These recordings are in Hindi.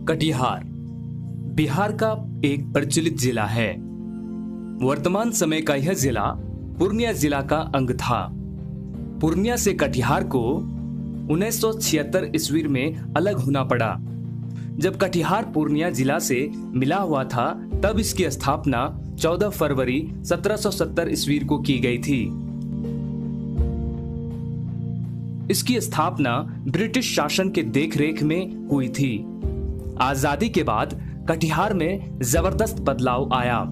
कटिहार बिहार का एक प्रचलित जिला है। वर्तमान समय का यह जिला पूर्णिया जिला का अंग था। पूर्णिया से कटिहार को 1976 ईस्वी में अलग होना पड़ा। जब कटिहार पूर्णिया जिला से मिला हुआ था तब इसकी स्थापना 14 फरवरी 1770 ईस्वी को की गई थी। इसकी स्थापना ब्रिटिश शासन के देखरेख में हुई थी। आजादी के बाद कटिहार में जबरदस्त बदलाव आया।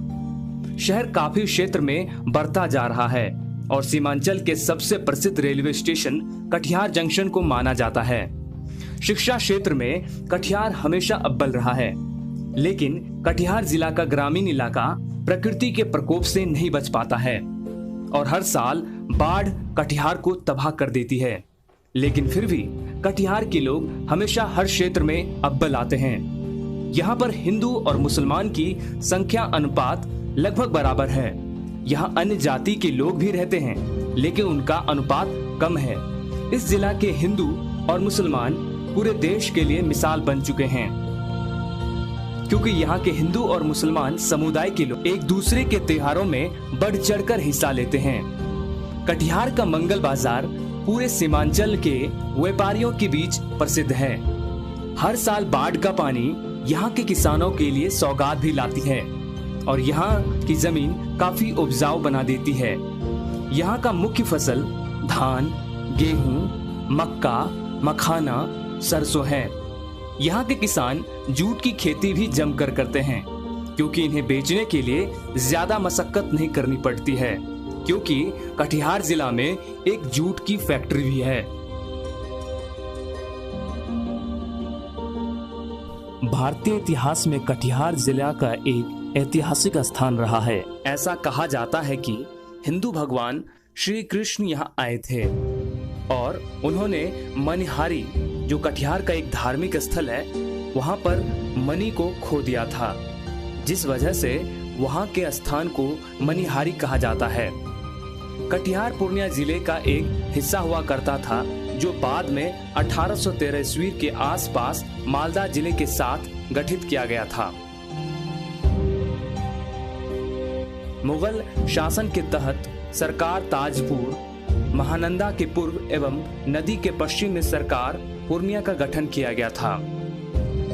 शहर काफी क्षेत्र में बढ़ता जा रहा है और सीमांचल के सबसे प्रसिद्ध रेलवे स्टेशन कटिहार जंक्शन को माना जाता है। शिक्षा क्षेत्र में कटिहार हमेशा अव्वल रहा है, लेकिन कटिहार जिला का ग्रामीण इलाका प्रकृति के प्रकोप से नहीं बच पाता है और हर साल बाढ़ कटिहार को तबाह कर देती है। लेकिन फिर भी कटिहार के लोग हमेशा हर क्षेत्र में अव्वल आते हैं। यहाँ पर हिंदू और मुसलमान की संख्या अनुपात लगभग बराबर है। यहाँ अन्य जाति के लोग भी रहते हैं, लेकिन उनका अनुपात कम है। इस जिला के हिंदू और मुसलमान पूरे देश के लिए मिसाल बन चुके हैं, क्योंकि यहाँ के हिंदू और मुसलमान समुदाय के लोग एक दूसरे के त्योहारों में बढ़ चढ़कर हिस्सा लेते हैं। कटिहार का मंगल बाजार पूरे सीमांचल के व्यापारियों के बीच प्रसिद्ध है। हर साल बाढ़ का पानी यहाँ के किसानों के लिए सौगात भी लाती है और यहाँ की जमीन काफी उपजाऊ बना देती है। यहाँ का मुख्य फसल धान, गेहूं, मक्का, मखाना, सरसों है। यहाँ के किसान जूट की खेती भी जमकर करते हैं, क्योंकि इन्हें बेचने के लिए ज्यादा मशक्कत नहीं करनी पड़ती है, क्योंकि कटिहार जिला में एक जूट की फैक्ट्री भी है। भारतीय इतिहास में कटिहार जिला का एक ऐतिहासिक स्थान रहा है। ऐसा कहा जाता है कि हिंदू भगवान श्री कृष्ण यहाँ आए थे और उन्होंने मनिहारी, जो कटिहार का एक धार्मिक स्थल है, वहां पर मणि को खो दिया था, जिस वजह से वहां के स्थान को मनिहारी कहा जाता है। कटिहार पूर्णिया जिले का एक हिस्सा हुआ करता था, जो बाद में 1813 ईस्वी के आसपास मालदा जिले के साथ गठित किया गया था। मुगल शासन के तहत सरकार ताजपुर, महानंदा के पूर्व एवं नदी के पश्चिम में सरकार पूर्णिया का गठन किया गया था।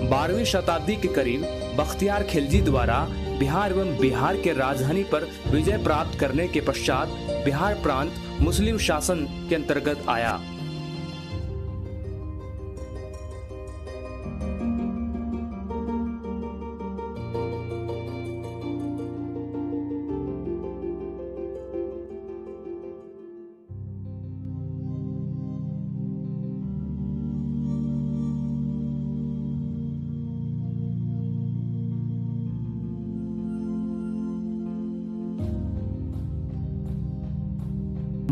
12वीं शताब्दी के करीब बख्तियार खिलजी द्वारा बिहार एवं बिहार के राजधानी पर विजय प्राप्त करने के पश्चात बिहार प्रांत मुस्लिम शासन के अंतर्गत आया।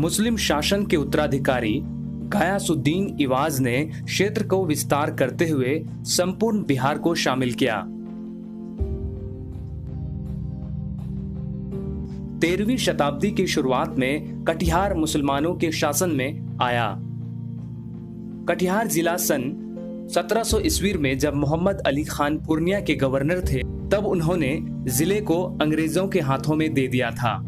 मुस्लिम शासन के उत्तराधिकारी गयासुद्दीन इवाज ने क्षेत्र को विस्तार करते हुए संपूर्ण बिहार को शामिल किया। 13वीं शताब्दी की शुरुआत में कटिहार मुसलमानों के शासन में आया। कटिहार जिला सन 1700 ईस्वी में जब मोहम्मद अली खान पूर्णिया के गवर्नर थे, तब उन्होंने जिले को अंग्रेजों के हाथों में दे दिया था।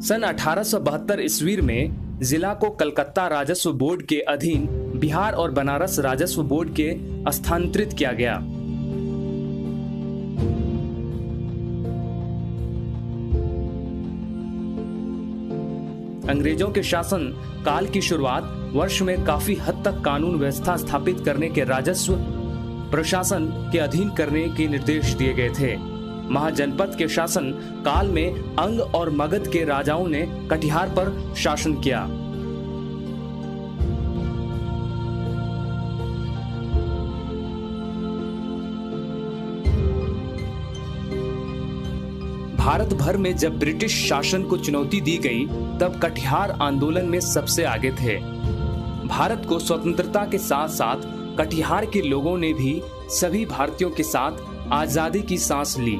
सन 1872 ईस्वी में जिला को कलकत्ता राजस्व बोर्ड के अधीन बिहार और बनारस राजस्व बोर्ड के स्थानांतरित किया गया। अंग्रेजों के शासन काल की शुरुआत वर्ष में काफी हद तक कानून व्यवस्था स्थापित करने के राजस्व प्रशासन के अधीन करने के निर्देश दिए गए थे। महाजनपद के शासन काल में अंग और मगध के राजाओं ने कटिहार पर शासन किया। भारत भर में जब ब्रिटिश शासन को चुनौती दी गई, तब कटिहार आंदोलन में सबसे आगे थे। भारत को स्वतंत्रता के साथ साथ कटिहार के लोगों ने भी सभी भारतीयों के साथ आजादी की सांस ली।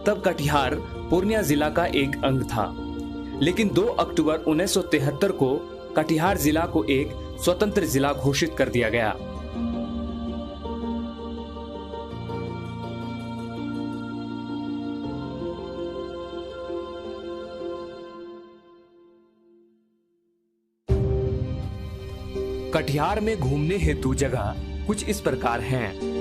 तब कटिहार पूर्णिया जिला का एक अंग था, लेकिन 2 अक्टूबर 1973 को कटिहार जिला को एक स्वतंत्र जिला घोषित कर दिया गया। कटिहार में घूमने हेतु जगह कुछ इस प्रकार हैं।